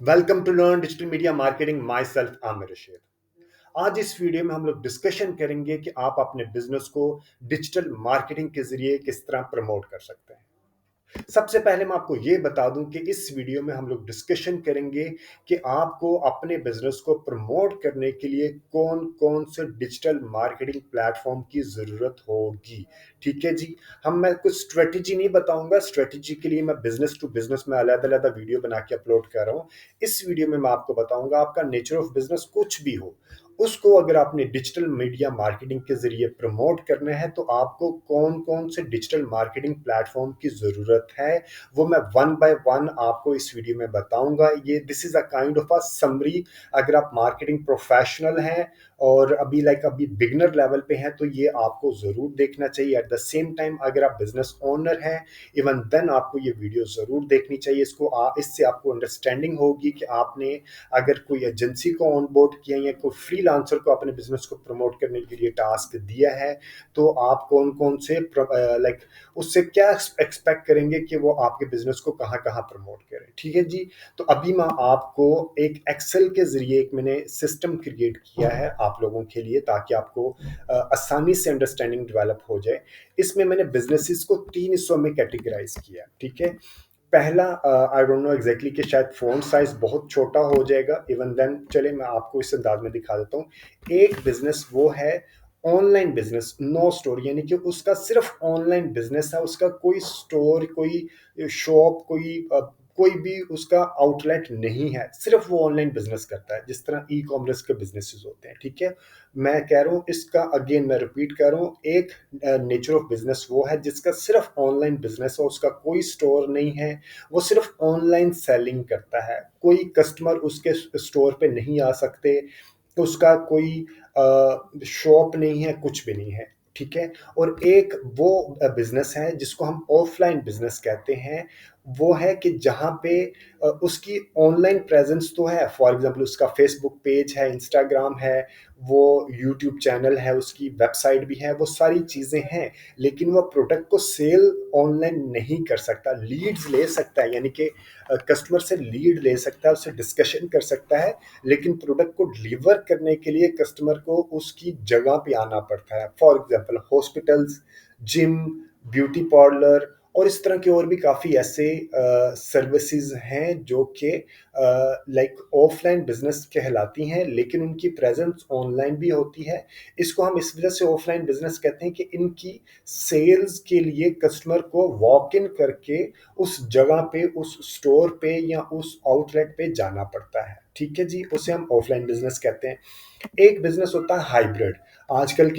Welcome to learn digital media marketing my self Aamir Rashid. आज इस video में हम लोग डिस्कशन करेंगे कि आप अपने बिजनेस को डिजिटल मार्केटिंग के जरिए किस तरह प्रमोट कर सकते हैं। सबसे पहले मैं आपको ये बता दूं कि इस वीडियो में हम लोग डिस्कशन करेंगे कि आपको अपने बिजनेस को प्रमोट करने के लिए कौन कौन से डिजिटल मार्केटिंग प्लेटफॉर्म की ज़रूरत होगी। ठीक है जी। मैं कुछ स्ट्रेटजी नहीं बताऊंगा, स्ट्रेटजी के लिए मैं बिजनेस टू बिजनेस में अलग अलग वीडियो बना के अपलोड कर रहा हूँ। इस वीडियो में मैं आपको बताऊंगा आपका नेचर ऑफ बिजनेस कुछ भी हो, उसको अगर आपने डिजिटल मीडिया मार्केटिंग के जरिए प्रमोट करना है तो आपको कौन कौन से डिजिटल मार्केटिंग प्लेटफॉर्म की ज़रूरत है, वो मैं वन बाय वन आपको इस वीडियो में बताऊंगा। ये this is a kind of a summary. अगर आप मार्केटिंग प्रोफेशनल हैं और अभी बिगनर लेवल पे हैं तो ये आपको ज़रूर देखना चाहिए। एट द सेम टाइम अगर आप बिजनेस ओनर हैं, इवन देन आपको ये वीडियो ज़रूर देखनी चाहिए। इससे आपको अंडरस्टैंडिंग होगी कि आपने अगर कोई एजेंसी को ऑन बोर्ड किया या कोई फ्रीलांसर को अपने बिजनेस को प्रमोट करने के लिए टास्क दिया है तो आप कौन कौन से उससे क्या एक्सपेक्ट करेंगे कि वो आपके बिजनेस को कहाँ कहाँ प्रमोट करें। ठीक है जी। तो अभी मैं आपको एक एक्सेल के जरिए एक मैंने सिस्टम क्रिएट किया है आप लोगों के लिए ताकि आपको आसानी से अंडरस्टैंडिंग डेवलप हो जाए। इसमें मैंने बिजनेसेस को 3 हिस्सों में कैटेगराइज किया। ठीक है। पहला, आई डोंट नो एग्जैक्टली कि शायद फ़ॉन्ट साइज बहुत छोटा हो जाएगा, इवन देन चले मैं आपको इस अंदाज में दिखा देता हूँ। एक बिजनेस वो है ऑनलाइन बिजनेस, नो स्टोर, यानी कि उसका सिर्फ ऑनलाइन बिजनेस है, उसका कोई स्टोर, कोई शॉप, कोई भी उसका आउटलेट नहीं है, सिर्फ वो ऑनलाइन बिजनेस करता है जिस तरह ई कॉमर्स के बिजनेसेस होते हैं। ठीक है। मैं कह रहा हूँ इसका अगेन मैं रिपीट कर रहा हूँ, एक नेचर ऑफ बिजनेस वो है जिसका सिर्फ ऑनलाइन बिजनेस है, उसका कोई स्टोर नहीं है, वो सिर्फ ऑनलाइन सेलिंग करता है, कोई कस्टमर उसके स्टोर पे नहीं आ सकते, तो उसका कोई शॉप नहीं है, कुछ भी नहीं है। ठीक है। और एक वो बिजनेस है जिसको हम ऑफलाइन बिजनेस कहते हैं, वो है कि जहाँ पे उसकी ऑनलाइन प्रेजेंस तो है, फॉर एग्जांपल उसका फेसबुक पेज है, इंस्टाग्राम है, वो यूट्यूब चैनल है, उसकी वेबसाइट भी है, वो सारी चीज़ें हैं, लेकिन वो प्रोडक्ट को सेल ऑनलाइन नहीं कर सकता। लीड्स ले सकता है, यानी कि कस्टमर से लीड ले सकता है, उससे डिस्कशन कर सकता है, लेकिन प्रोडक्ट को डिलीवर करने के लिए कस्टमर को उसकी जगह पे आना पड़ता है। For example hospitals, gym, beauty parlour और इस तरह के और भी काफ़ी ऐसे सर्विसेज हैं जो कि लाइक ऑफलाइन बिजनेस कहलाती हैं, लेकिन उनकी प्रेजेंस ऑनलाइन भी होती है। इसको हम इस वजह से ऑफलाइन बिजनेस कहते हैं कि इनकी सेल्स के लिए कस्टमर को वॉक इन करके उस जगह पे, उस स्टोर पे या उस आउटलेट पे जाना पड़ता है। ठीक है जी। उसे हम ऑफलाइन बिजनेस कहते हैं। एक बिजनेस होता है हाइब्रिड। आजकल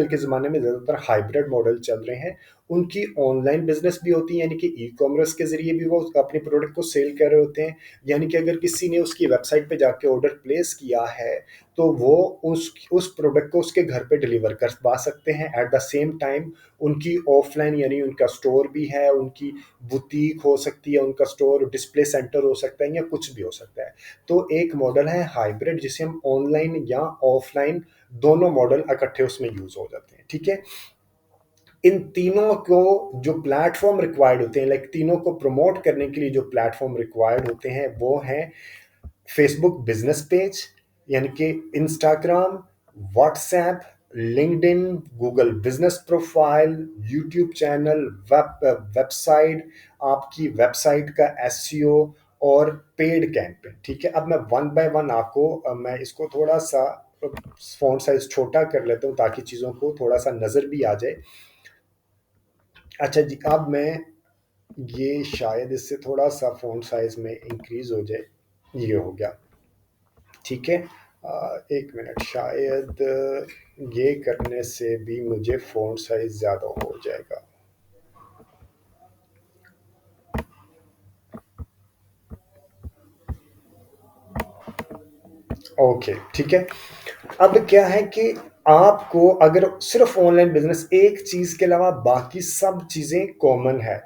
के ज़माने में ज़्यादातर हाइब्रिड मॉडल चल रहे हैं। उनकी ऑनलाइन बिजनेस भी होती है, यानी कि ई कॉमर्स के ज़रिए भी वो अपने प्रोडक्ट को सेल कर रहे होते हैं, यानी कि अगर किसी ने उसकी वेबसाइट पे जाके ऑर्डर प्लेस किया है तो वो उस प्रोडक्ट को उसके घर पे डिलीवर करवा सकते हैं। एट द सेम टाइम उनकी ऑफलाइन यानी उनका स्टोर भी है, उनकी बुटीक हो सकती है, उनका स्टोर डिस्प्ले सेंटर हो सकता है या कुछ भी हो सकता है। तो एक मॉडल है हाइब्रिड जिसे हम ऑनलाइन या ऑफलाइन दोनों मॉडल इकट्ठे उसमें यूज हो जाते हैं। ठीक है। इन तीनों को जो प्लेटफॉर्म रिक्वायर्ड होते हैं, लाइक तीनों को प्रमोट करने के लिए जो प्लेटफॉर्म रिक्वायर्ड होते हैं वो हैं फेसबुक बिजनेस पेज, यानी कि Instagram, WhatsApp, LinkedIn, Google business profile, YouTube channel, website, आपकी वेबसाइट का एसईओ और पेड कैंपेन। ठीक है। अब मैं वन बाय वन आपको मैं इसको थोड़ा सा फ़ॉन्ट साइज छोटा कर लेता हूँ ताकि चीज़ों को थोड़ा सा नज़र भी आ जाए। अच्छा जी। अब मैं ये शायद इससे थोड़ा सा फ़ॉन्ट साइज में इंक्रीज हो जाए। ये हो गया। ठीक है। एक मिनट, शायद ये करने से भी मुझे फ़ॉन्ट साइज ज़्यादा हो जाएगा। ओके। ठीक है। अब क्या है कि आपको अगर सिर्फ ऑनलाइन बिजनेस, एक चीज़ के अलावा बाकी सब चीज़ें कॉमन है।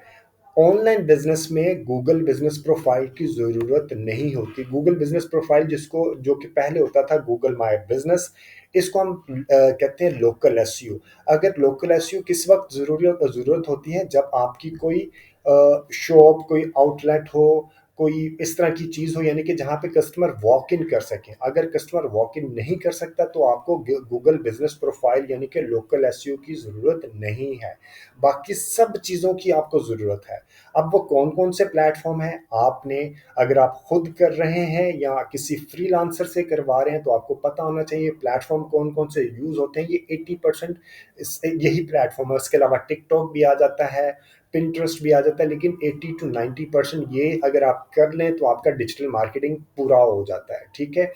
ऑनलाइन बिजनेस में गूगल बिजनेस प्रोफाइल की ज़रूरत नहीं होती। गूगल बिजनेस प्रोफाइल जिसको जो कि पहले होता था गूगल माय बिजनेस, इसको हम कहते हैं लोकल एसईओ। अगर लोकल एसईओ किस वक्त ज़रूरत होती है, जब आपकी कोई शॉप, कोई आउटलेट हो, कोई इस तरह की चीज़ हो, यानी कि जहाँ पे कस्टमर वॉक इन कर सकें। अगर कस्टमर वॉक इन नहीं कर सकता तो आपको गूगल बिजनेस प्रोफाइल यानी कि लोकल एसईओ की ज़रूरत नहीं है। बाकी सब चीज़ों की आपको ज़रूरत है। अब वो कौन कौन से प्लेटफॉर्म हैं, आपने अगर आप खुद कर रहे हैं या किसी फ्रीलांसर से करवा रहे हैं तो आपको पता होना चाहिए प्लेटफॉर्म कौन कौन से यूज़ होते हैं। ये 80% यही प्लेटफॉर्म है। उसके अलावा टिकटॉक भी आ जाता है, पिंटरेस्ट भी आ जाता है, लेकिन 80 to 90% ये अगर आप कर लें तो आपका डिजिटल मार्केटिंग पूरा हो जाता है। ठीक है।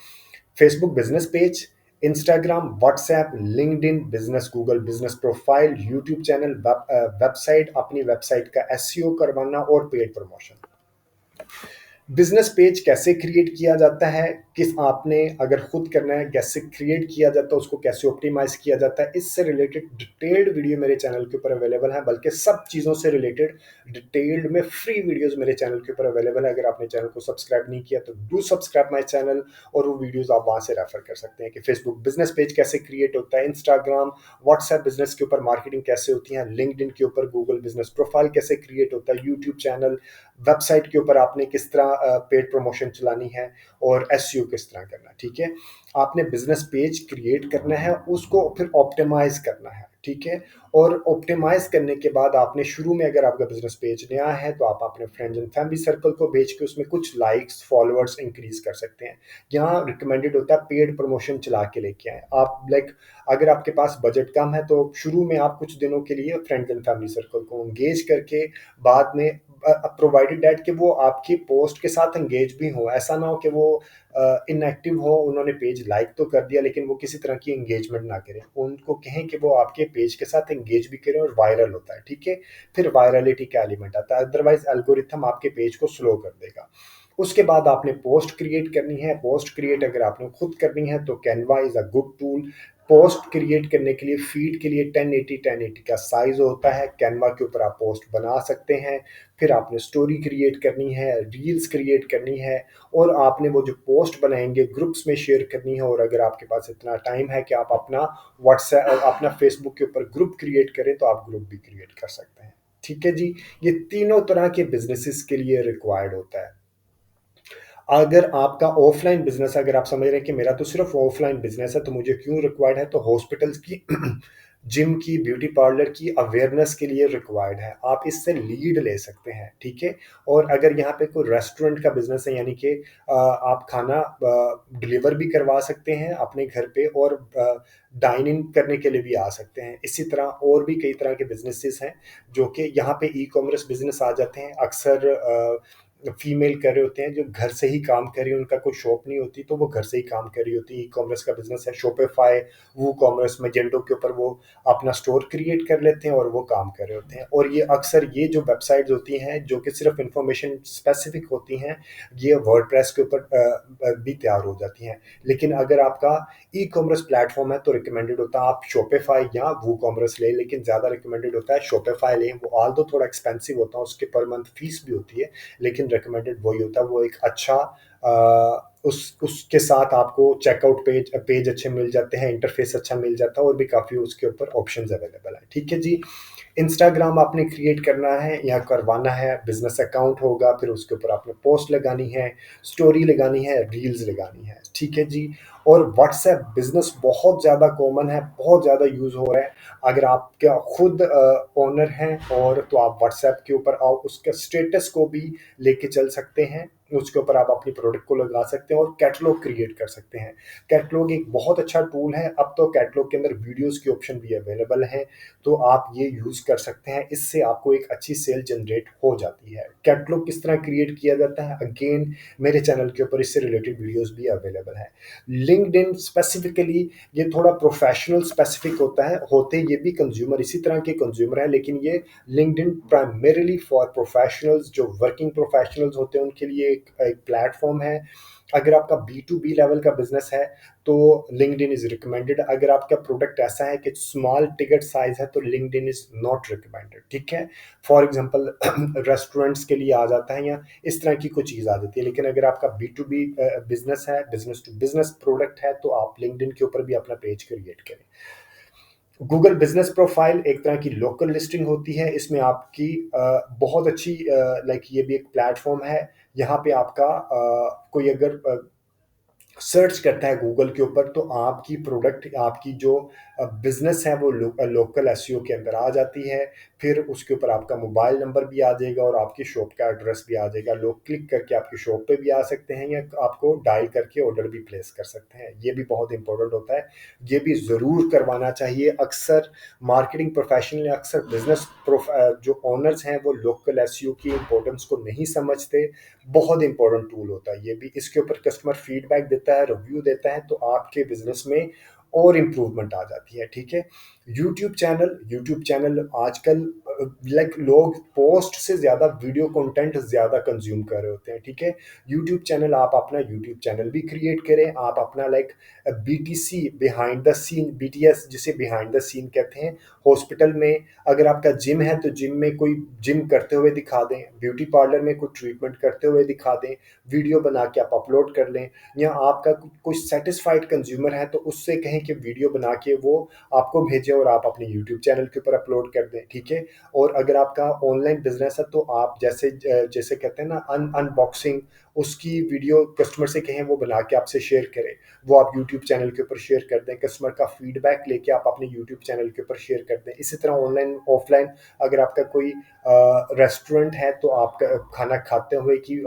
Facebook business page, Instagram, WhatsApp, LinkedIn business, Google business profile, YouTube channel, website, अपनी वेबसाइट का एसईओ करवाना और पेड प्रमोशन। बिजनेस पेज कैसे क्रिएट किया जाता है, किस आपने अगर खुद करना है कैसे क्रिएट किया जाता है, उसको कैसे ऑप्टिमाइज किया जाता है, इससे रिलेटेड डिटेल्ड वीडियो मेरे चैनल के ऊपर अवेलेबल है। बल्कि सब चीज़ों से रिलेटेड डिटेल्ड में फ्री वीडियोस मेरे चैनल के ऊपर अवेलेबल है। अगर आपने चैनल को सब्सक्राइब नहीं किया तो डू सब्सक्राइब माई चैनल, और वो वीडियोस आप वहाँ से रेफर कर सकते हैं कि फेसबुक बिजनेस पेज कैसे क्रिएट होता है, इंस्टाग्राम व्हाट्सएप बिजनेस के ऊपर मार्केटिंग कैसे होती है, लिंक्डइन के ऊपर गूगल बिजनेस प्रोफाइल कैसे क्रिएट होता है, यूट्यूब चैनल, वेबसाइट के ऊपर आपने किस तरह पेड प्रमोशन चलानी है, और एसईओ किस तरह करना है। ठीक है। आपने बिजनेस पेज क्रिएट करना है, उसको फिर ऑप्टिमाइज करना है। ठीक है। और ऑप्टिमाइज करने के बाद आपने शुरू में अगर आपका बिजनेस पेज नया है तो आप अपने फ्रेंड्स एंड फैमिली सर्कल को भेज के उसमें कुछ लाइक्स फॉलोअर्स इंक्रीज कर सकते हैं। यहाँ रिकमेंडेड होता है पेड प्रमोशन चला के लेके आए आप। लाइक अगर आपके पास बजट कम है तो शुरू में आप कुछ दिनों के लिए फ्रेंड्स एंड फैमिली सर्कल को एंगेज करके बाद में, प्रोवाइडेड दैट कि वो आपकी पोस्ट के साथ एंगेज भी हो। ऐसा ना हो कि वो इनएक्टिव हो, उन्होंने पेज लाइक तो कर दिया लेकिन वो किसी तरह की एंगेजमेंट ना करें। उनको कहें कि वो आपके पेज के साथ एंगेज भी करें और वायरल होता है। ठीक है। फिर वायरलिटी का एलिमेंट आता है, अदरवाइज एल्गोरिथम आपके पेज को स्लो कर देगा। उसके बाद आपने पोस्ट क्रिएट करनी है। पोस्ट क्रिएट अगर आपने खुद करनी है तो Canva is a good tool. Post create करने के लिए फीड के लिए 1080 का साइज होता है। कैनवा के ऊपर आप पोस्ट बना सकते हैं। फिर आपने स्टोरी क्रिएट करनी है, रील्स क्रिएट करनी है, और आपने वो जो पोस्ट बनाएंगे ग्रुप्स में शेयर करनी है। और अगर आपके पास इतना टाइम है कि आप अपना व्हाट्सएप अपना फेसबुक के ऊपर ग्रुप क्रिएट करें तो आप ग्रुप भी क्रिएट कर सकते हैं। ठीक है जी। ये तीनों तरह के बिजनेसेस के लिए रिक्वायर्ड होता है। अगर आपका ऑफलाइन बिजनेस, अगर आप समझ रहे हैं कि मेरा तो सिर्फ ऑफलाइन बिजनेस है तो मुझे क्यों रिक्वायर्ड है, तो हॉस्पिटल्स की जिम की, ब्यूटी पार्लर की अवेयरनेस के लिए रिक्वायर्ड है। आप इससे लीड ले सकते हैं। ठीक है। और अगर यहाँ पे कोई रेस्टोरेंट का बिजनेस है, यानी कि आप खाना डिलीवर भी करवा सकते हैं अपने घर पे और डाइन इन करने के लिए भी आ सकते हैं। इसी तरह और भी कई तरह के बिजनेसेस हैं जो कि यहाँ पे ई कॉमर्स बिजनेस आ जाते हैं। अक्सर फीमेल कर रहे होते हैं जो घर से ही काम कर रही है, उनका कोई शॉप नहीं होती तो वो घर से ही काम कर रही होती है। ई कॉमर्स का बिजनेस है, शॉपिफाई, वो कॉमर्स, मैजेंटो के ऊपर वो अपना स्टोर क्रिएट कर लेते हैं और वो काम कर रहे होते हैं। और ये अक्सर ये जो वेबसाइट्स होती हैं जो कि सिर्फ इंफॉर्मेशन स्पेसिफिक होती हैं, ये वर्डप्रेस के ऊपर भी तैयार हो जाती हैं। लेकिन अगर आपका ई कॉमर्स प्लेटफॉर्म है तो रिकमेंडेड होता है आप शॉपिफाई या वो कॉमर्स लें, लेकिन ज़्यादा रिकमेंडेड होता है शॉपिफाई लें। वो आल तो थोड़ा एक्सपेंसिव होता है, उसके पर मंथ फीस भी होती है, लेकिन रिकमेंडेड वही होता है। वो एक अच्छा उसके साथ आपको चेकआउट पेज अच्छे मिल जाते हैं, इंटरफेस अच्छा मिल जाता है, और भी काफ़ी उसके ऊपर ऑप्शंस अवेलेबल है। ठीक है जी। इंस्टाग्राम आपने क्रिएट करना है या करवाना है, बिजनेस अकाउंट होगा, फिर उसके ऊपर आपने पोस्ट लगानी है, स्टोरी लगानी है, रील्स लगानी है। ठीक है जी। और व्हाट्सएप बिजनेस बहुत ज़्यादा कॉमन है, बहुत ज़्यादा यूज़ हो रहा है। अगर आप क्या खुद ओनर हैं और तो आप व्हाट्सएप के ऊपर आप उसके स्टेटस को भी लेके चल सकते हैं, उसके ऊपर आप अपनी प्रोडक्ट को लगा सकते हैं और कैटलॉग क्रिएट कर सकते हैं। कैटलॉग एक बहुत अच्छा टूल है। अब तो कैटलॉग के अंदर वीडियोस की ऑप्शन भी अवेलेबल है, तो आप ये यूज़ कर सकते हैं। इससे आपको एक अच्छी सेल जनरेट हो जाती है। कैटलॉग किस तरह क्रिएट किया जाता है, अगेन मेरे चैनल के ऊपर इससे रिलेटेड वीडियोस भी अवेलेबल है। लिंक्डइन स्पेसिफिकली ये थोड़ा प्रोफेशनल स्पेसिफिक होता है, होते ये भी कंज्यूमर इसी तरह के कंज्यूमर हैं, लेकिन ये लिंक्डइन प्राइमरीली फॉर प्रोफेशनल्स, जो वर्किंग प्रोफेशनल्स होते हैं उनके लिए एक प्लेटफॉर्म है। अगर आपका B2B लेवल का बिजनेस है तो लिंक्डइन इज रिकमेंडेड। अगर आपका प्रोडक्ट ऐसा है कि स्मॉल टिकट साइज है तो लिंक्डइन इज नॉट रिकमेंडेड। ठीक है। फॉर एग्जांपल रेस्टोरेंट्स के लिए आ जाता है या इस तरह की कोई चीज़ आ जाती है। लेकिन अगर आपका B2B बिजनेस है, बिजनेस टू बिजनेस प्रोडक्ट है, तो आप लिंक्डइन के ऊपर भी अपना पेज क्रिएट करें। गूगल बिजनेस प्रोफाइल एक तरह की लोकल लिस्टिंग होती है। इसमें आपकी बहुत अच्छी, लाइक ये भी एक प्लेटफॉर्म है यहाँ पे आपका कोई अगर सर्च करता है गूगल के ऊपर तो आपकी प्रोडक्ट आपकी जो बिजनेस है वो लोकल एसईओ के अंदर आ जाती है। फिर उसके ऊपर आपका मोबाइल नंबर भी आ जाएगा और आपकी शॉप का एड्रेस भी आ जाएगा। लोग क्लिक करके आपकी शॉप पे भी आ सकते हैं या आपको डायल करके ऑर्डर भी प्लेस कर सकते हैं। ये भी बहुत इंपॉर्टेंट होता है, ये भी ज़रूर करवाना चाहिए। अक्सर मार्केटिंग प्रोफेशनल या अक्सर बिजनेस जो ओनर्स हैं वो लोकल एसईओ की इंपॉर्टेंस को नहीं समझते। बहुत इंपॉर्टेंट टूल होता है ये भी। इसके ऊपर कस्टमर फीडबैक देता है, रिव्यू देता है, तो आपके बिजनेस में और इम्प्रूवमेंट आ जाती है। ठीक है। यूट्यूब चैनल आजकल लाइक लोग पोस्ट से ज़्यादा वीडियो कंटेंट ज़्यादा कंज्यूम कर रहे होते हैं। ठीक है। यूट्यूब चैनल आप अपना यूट्यूब चैनल भी क्रिएट करें। आप अपना like BTC behind the scene, BTS जिसे बिहाइंड द सीन कहते हैं। हॉस्पिटल में अगर आपका जिम है तो जिम में कोई जिम करते हुए दिखा दें, ब्यूटी पार्लर में कोई ट्रीटमेंट करते हुए दिखा दें, वीडियो बना के आप अपलोड कर लें। या आपका कोई सेटिस्फाइड कंज्यूमर है तो उससे कहें कि वीडियो बना के वो आपको भेजे और आप अपने यूट्यूब चैनल के ऊपर अपलोड कर दें। ठीक है। और अगर आपका ऑनलाइन बिजनेस है तो आप जैसे जैसे कहते हैं ना अनबॉक्सिंग, उसकी वीडियो कस्टमर से कहें वो बना के आपसे शेयर करें, वो आप यूट्यूब चैनल के ऊपर शेयर कर दें। कस्टमर का फीडबैक लेके आप अपने यूट्यूब चैनल के ऊपर शेयर कर दें। इसी तरह ऑनलाइन ऑफलाइन अगर आपका कोई रेस्टोरेंट है तो आप खाना खाते हुए कि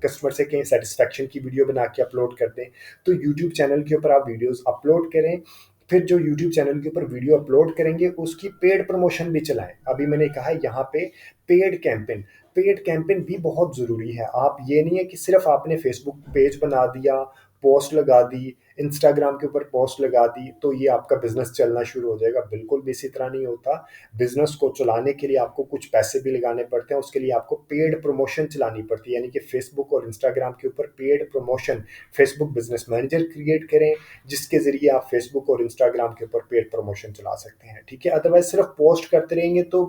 कस्टमर से कहीं सेटिस्फेक्शन की वीडियो बना के अपलोड कर दें। तो यूट्यूब चैनल के ऊपर आप वीडियोस अपलोड करें। फिर जो यूट्यूब चैनल के ऊपर वीडियो अपलोड करेंगे उसकी पेड प्रमोशन भी चलाएं। अभी मैंने कहा यहाँ पे पेड कैंपेन, पेड कैंपेन भी बहुत ज़रूरी है। आप ये नहीं है कि सिर्फ आपने फेसबुक पेज बना दिया, पोस्ट लगा दी, इंस्टाग्राम के ऊपर पोस्ट लगा दी तो ये आपका बिजनेस चलना शुरू हो जाएगा। बिल्कुल भी इसी तरह नहीं होता। बिजनेस को चलाने के लिए आपको कुछ पैसे भी लगाने पड़ते हैं, उसके लिए आपको पेड प्रमोशन चलानी पड़ती है। यानी कि फेसबुक और इंस्टाग्राम के ऊपर paid promotion Facebook business manager create करें, जिसके जरिए आप फेसबुक और इंस्टाग्राम के ऊपर पेड प्रमोशन चला सकते हैं। ठीक है। अदरवाइज सिर्फ पोस्ट करते रहेंगे तो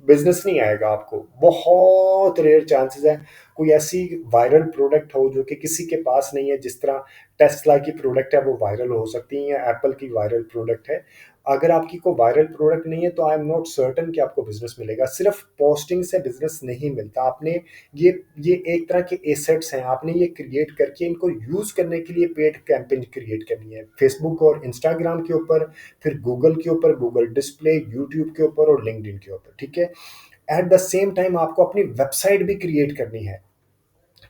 बिजनेस नहीं आएगा आपको। बहुत रेयर चांसेस है कोई ऐसी वायरल प्रोडक्ट हो जो कि किसी के पास नहीं है। जिस तरह टेस्ला की प्रोडक्ट है वो वायरल हो सकती है या एप्पल की वायरल प्रोडक्ट है। अगर आपकी कोई वायरल प्रोडक्ट नहीं है तो आई एम नॉट सर्टन कि आपको बिजनेस मिलेगा। सिर्फ पोस्टिंग से बिजनेस नहीं मिलता। आपने ये ये एक तरह के एसेट्स हैं, आपने ये क्रिएट करके इनको यूज करने के लिए पेड कैंपेन क्रिएट करनी है फेसबुक और इंस्टाग्राम के ऊपर, फिर गूगल के ऊपर, गूगल डिस्प्ले, यूट्यूब के ऊपर और लिंक्डइन के ऊपर। ठीक है। एट द सेम टाइम आपको अपनी वेबसाइट भी क्रिएट करनी है।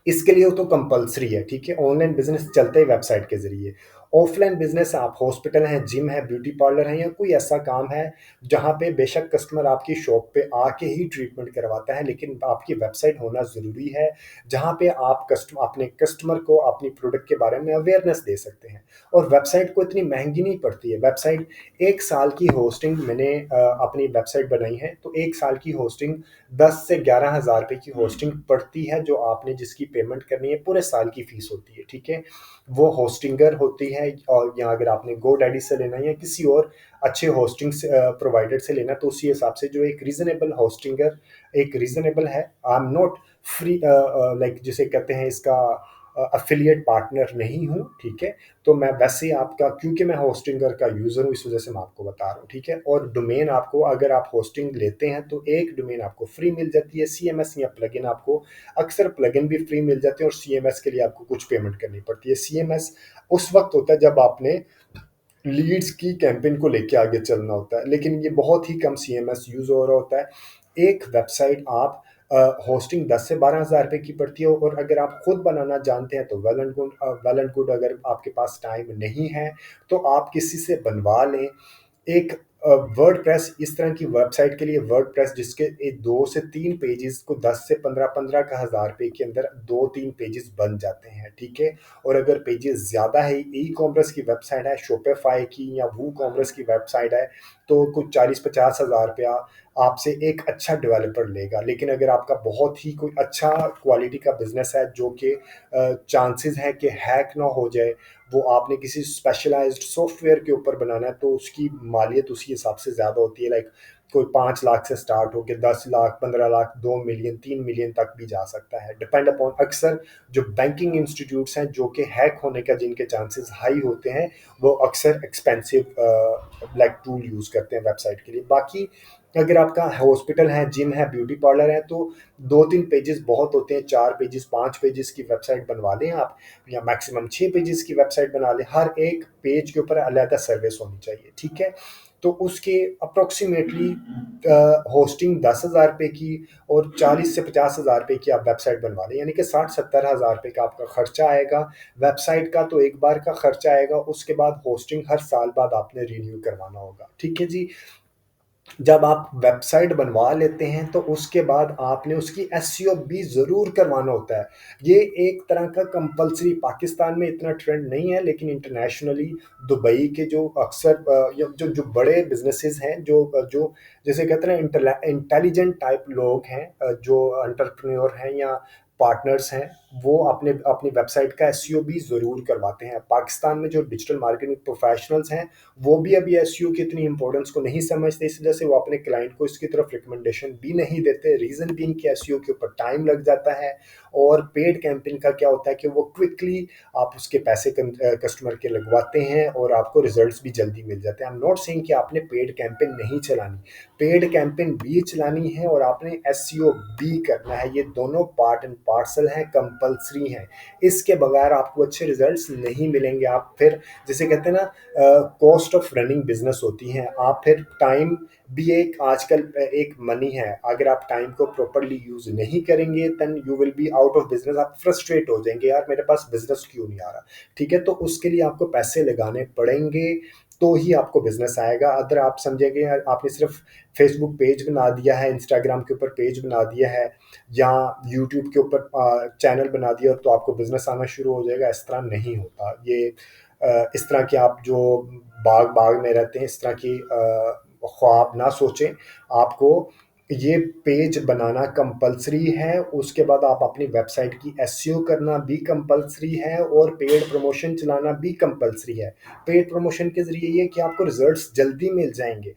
इसके लिए तो कंपलसरी है। ठीक है। ऑनलाइन बिजनेस चलते ही वेबसाइट के जरिए। ऑफलाइन बिजनेस आप हॉस्पिटल हैं, जिम है, ब्यूटी पार्लर है या कोई ऐसा काम है जहां पे बेशक कस्टमर आपकी शॉप पे आके ही ट्रीटमेंट करवाता है, लेकिन आपकी वेबसाइट होना ज़रूरी है जहां पे आप अपने कस्टमर को अपनी प्रोडक्ट के बारे में अवेयरनेस दे सकते हैं। और वेबसाइट को इतनी महंगी नहीं पड़ती है। वेबसाइट एक साल की होस्टिंग, मैंने अपनी वेबसाइट बनाई है तो एक साल की होस्टिंग 10 से 11 हज़ार रुपये की होस्टिंग पड़ती है, जो आपने जिसकी पेमेंट करनी है पूरे साल की फीस होती है। ठीक है। वो होस्टिंगर होती है। और या अगर आपने गोडैडी से लेना है या किसी और अच्छे होस्टिंग प्रोवाइडर से लेना तो उसी हिसाब से जो एक रीजनेबल होस्टिंगर एक रीजनेबल है। I am not free like जिसे कहते हैं इसका अफिलिएट पार्टनर नहीं हूँ। ठीक है। तो मैं वैसे ही आपका, क्योंकि मैं होस्टिंगर का यूज़र हूँ इस वजह से मैं आपको बता रहा हूँ। ठीक है। और डोमेन आपको, अगर आप होस्टिंग लेते हैं तो एक डोमेन आपको फ्री मिल जाती है। सीएमएस या प्लगइन आपको, अक्सर प्लगइन भी फ्री मिल जाते हैं और सीएमएस के लिए आपको कुछ पेमेंट करनी पड़ती है। सीएमएस उस वक्त होता है जब आपने लीड्स की कैंपेन को लेके आगे चलना होता है, लेकिन ये बहुत ही कम सीएमएस यूज़ हो रहा होता है। एक वेबसाइट आप होस्टिंग 10 से 12 हज़ार रुपये की पड़ती है। और अगर आप खुद बनाना जानते हैं तो well and good, well and good. अगर आपके पास टाइम नहीं है तो आप किसी से बनवा लें। एक वर्ड प्रेस इस तरह की वेबसाइट के लिए वर्ड प्रेस जिसके 2 से 3 पेजेस को 10 से 15 का 1000 रुपये के अंदर 2-3 पेजेस बन जाते हैं। ठीक है। और अगर पेजेस ज़्यादा है, ई कॉमर्स की वेबसाइट है, शॉपिफाई की या वू कॉमर्स की वेबसाइट है, तो कुछ 40-50 हज़ार रुपया आपसे एक अच्छा डेवलपर लेगा। लेकिन अगर आपका बहुत ही कोई अच्छा क्वालिटी का बिजनेस है जो कि चांसेस है कि हैक ना हो जाए, वो आपने किसी स्पेशलाइज्ड सॉफ्टवेयर के ऊपर बनाना है तो उसकी मालियत उसी हिसाब से ज़्यादा होती है। लाइक कोई 5 लाख से स्टार्ट होकर 10 लाख, 15 लाख, 2 मिलियन, 3 मिलियन तक भी जा सकता है, डिपेंड अपॉन। अक्सर जो बैंकिंग इंस्टीट्यूट्स हैं जो कि हैक होने का जिनके चांसेस हाई होते हैं, वो अक्सर एक्सपेंसिव लाइक टूल यूज़ करते हैं वेबसाइट के लिए। बाकी अगर आपका हॉस्पिटल है, जिम है, ब्यूटी पार्लर है, तो 2-3 पेजेस बहुत होते हैं, 4 पेजेस, 5 पेजेस की वेबसाइट बनवा लें आप, या मैक्सिमम 6 पेजेस की वेबसाइट बना लें। हर एक पेज के ऊपर अलग सर्विस होनी चाहिए, ठीक है। तो उसके अप्रोक्सीमेटली होस्टिंग 10,000 रुपये की और 40 से 50,000 रुपये की आप वेबसाइट बनवा लें, यानी कि 60-70 हज़ार रुपये का आपका खर्चा आएगा वेबसाइट का। तो एक बार का खर्चा आएगा, उसके बाद होस्टिंग हर साल बाद आपने रिन्यू करवाना होगा, ठीक है जी। जब आप वेबसाइट बनवा लेते हैं तो उसके बाद आपने उसकी एसईओ भी ज़रूर करवाना होता है। ये एक तरह का कंपल्सरी, पाकिस्तान में इतना ट्रेंड नहीं है, लेकिन इंटरनेशनली दुबई के जो अक्सर जो जो बड़े बिजनेसेस हैं, जो जैसे कहते हैं ना इंटेलिजेंट टाइप लोग हैं, जो एंटरप्रेन्योर हैं या पार्टनर्स हैं, वो अपने अपनी वेबसाइट का एसईओ भी ज़रूर करवाते हैं। पाकिस्तान में जो डिजिटल मार्केटिंग प्रोफेशनल्स हैं, वो भी अभी एसईओ की इतनी इंपॉर्टेंस को नहीं समझते, इस वजह से वो अपने क्लाइंट को इसकी तरफ रिकमेंडेशन भी नहीं देते। रीज़न भी इनकी एसईओ के ऊपर टाइम लग जाता है, और पेड कैंपेन का क्या होता है कि वो क्विकली आप उसके पैसे कस्टमर के लगवाते हैं और आपको रिजल्ट्स भी जल्दी मिल जाते हैं। आई एम नॉट सेइंग कि आपने पेड कैंपेन नहीं चलानी, पेड कैंपेन भी चलानी है और आपने एसईओ भी करना है। ये दोनों पार्ट एंड पार्सल हैं, कंपल्सरी हैं। इसके बगैर आपको अच्छे रिजल्ट्स नहीं मिलेंगे। आप फिर, जैसे कहते हैं ना, कॉस्ट ऑफ रनिंग बिजनेस होती हैं, आप फिर टाइम भी एक आजकल एक मनी है। अगर आप टाइम को प्रॉपरली यूज नहीं करेंगे, then you will be out of business. आप फ्रस्ट्रेट हो जाएंगे, यार मेरे पास बिजनेस क्यों नहीं आ रहा, ठीक है। तो उसके लिए आपको पैसे लगाने पड़ेंगे, तो ही आपको बिजनेस आएगा। अगर आप समझेंगे यार आपने सिर्फ फेसबुक पेज बना दिया है, इंस्टाग्राम के ऊपर पेज बना दिया है, या यूट्यूब के ऊपर चैनल बना दिया, तो आपको बिजनेस आना शुरू हो जाएगा, इस तरह नहीं होता। ये इस तरह के आप जो बाग बाग में रहते हैं, इस तरह की ख्वाब ना सोचें। आपको ये पेज बनाना कंपल्सरी है, उसके बाद आप अपनी वेबसाइट की एसईओ करना भी कंपल्सरी है, और पेड प्रमोशन चलाना भी कंपल्सरी है। पेड प्रमोशन के ज़रिए ये कि आपको रिजल्ट्स जल्दी मिल जाएंगे,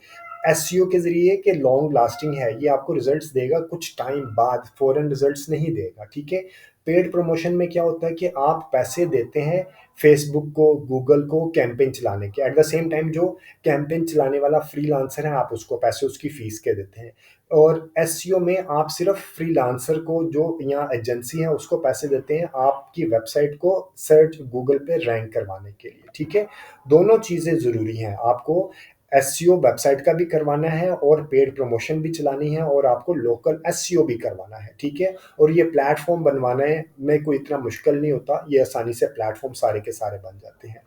एसईओ के ज़रिए कि लॉन्ग लास्टिंग है, ये आपको रिजल्ट्स देगा कुछ टाइम बाद, फ़ौरन रिजल्ट्स नहीं देगा, ठीक है। पेड प्रमोशन में क्या होता है कि आप पैसे देते हैं फेसबुक को, गूगल को कैंपेन चलाने के, एट द सेम टाइम जो कैंपेन चलाने वाला फ्रीलांसर है, आप उसको पैसे उसकी फ़ीस के देते हैं। और एसईओ में आप सिर्फ फ्रीलांसर को, जो यहाँ एजेंसी है, उसको पैसे देते हैं आपकी वेबसाइट को सर्च गूगल पे रैंक करवाने के लिए, ठीक है। दोनों चीज़ें ज़रूरी हैं। आपको एसईओ वेबसाइट का भी करवाना है, और पेड प्रमोशन भी चलानी है, और आपको लोकल एसईओ भी करवाना है, ठीक है। और ये प्लेटफॉर्म बनवाने में कोई इतना मुश्किल नहीं होता, ये आसानी से प्लेटफॉर्म सारे के सारे बन जाते हैं।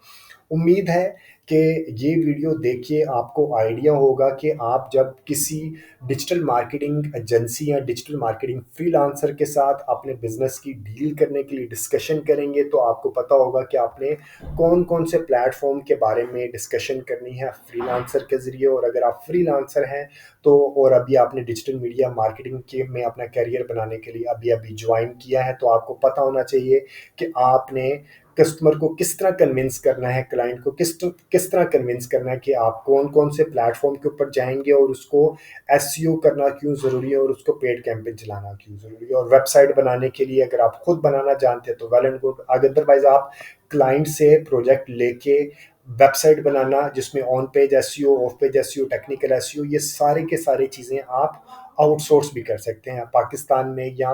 उम्मीद है कि ये वीडियो देखिए आपको आइडिया होगा कि आप जब किसी डिजिटल मार्केटिंग एजेंसी या डिजिटल मार्केटिंग फ्रीलांसर के साथ अपने बिजनेस की डील करने के लिए डिस्कशन करेंगे, तो आपको पता होगा कि आपने कौन कौन से प्लेटफॉर्म के बारे में डिस्कशन करनी है फ्रीलांसर के ज़रिए। और अगर आप फ्रीलांसर हैं तो, और अभी आपने डिजिटल मीडिया मार्केटिंग के में अपना करियर बनाने के लिए अभी अभी ज्वाइन किया है, तो आपको पता होना चाहिए कि आपने कस्टमर को किस तरह कन्विंस करना है, क्लाइंट को किस तरह कन्विंस करना है कि आप कौन कौन से प्लेटफॉर्म के ऊपर जाएंगे, और उसको एसईओ करना क्यों ज़रूरी है, और उसको पेड कैंपेन चलाना क्यों ज़रूरी है। और वेबसाइट बनाने के लिए अगर आप खुद बनाना जानते हैं तो वेल एंड गुड, अदरवाइज आप क्लाइंट से प्रोजेक्ट लेके वेबसाइट बनाना, जिसमें on page SEO, of page SEO, technical SEO, ये सारे के सारे चीज़ें आप आउटसोर्स भी कर सकते हैं। पाकिस्तान में या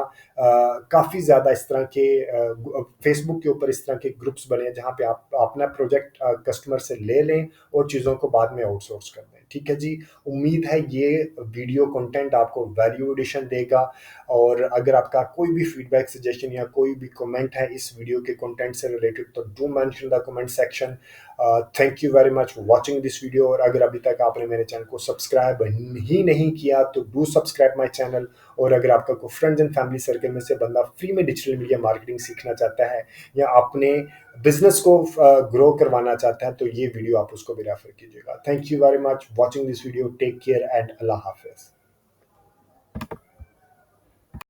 काफ़ी ज़्यादा इस तरह के फेसबुक के ऊपर इस तरह के ग्रुप्स बने हैं, जहाँ पे आप अपना प्रोजेक्ट कस्टमर से ले लें और चीज़ों को बाद में आउटसोर्स कर दें, ठीक है जी। उम्मीद है ये वीडियो कंटेंट आपको वैल्यू एडिशन देगा, और अगर आपका कोई भी फीडबैक, सजेशन या कोई भी कमेंट है इस वीडियो के कंटेंट से रिलेटेड, तो do mention the comment section. Thank you very much for watching this video, और अगर अभी तक आपने मेरे चैनल को सब्सक्राइब ही नहीं किया तो डू सब्सक्राइब माय चैनल। और अगर आपका कोई फ्रेंड्स एंड फैमिली सर्कल में से बंदा फ्री में डिजिटल मीडिया मार्केटिंग सीखना चाहता है, या अपने बिजनेस को ग्रो करवाना चाहता है, तो ये वीडियो आप उसको भी रेफर कीजिएगा। Thank you very much watching this video, take care and अल्लाह हाफिज।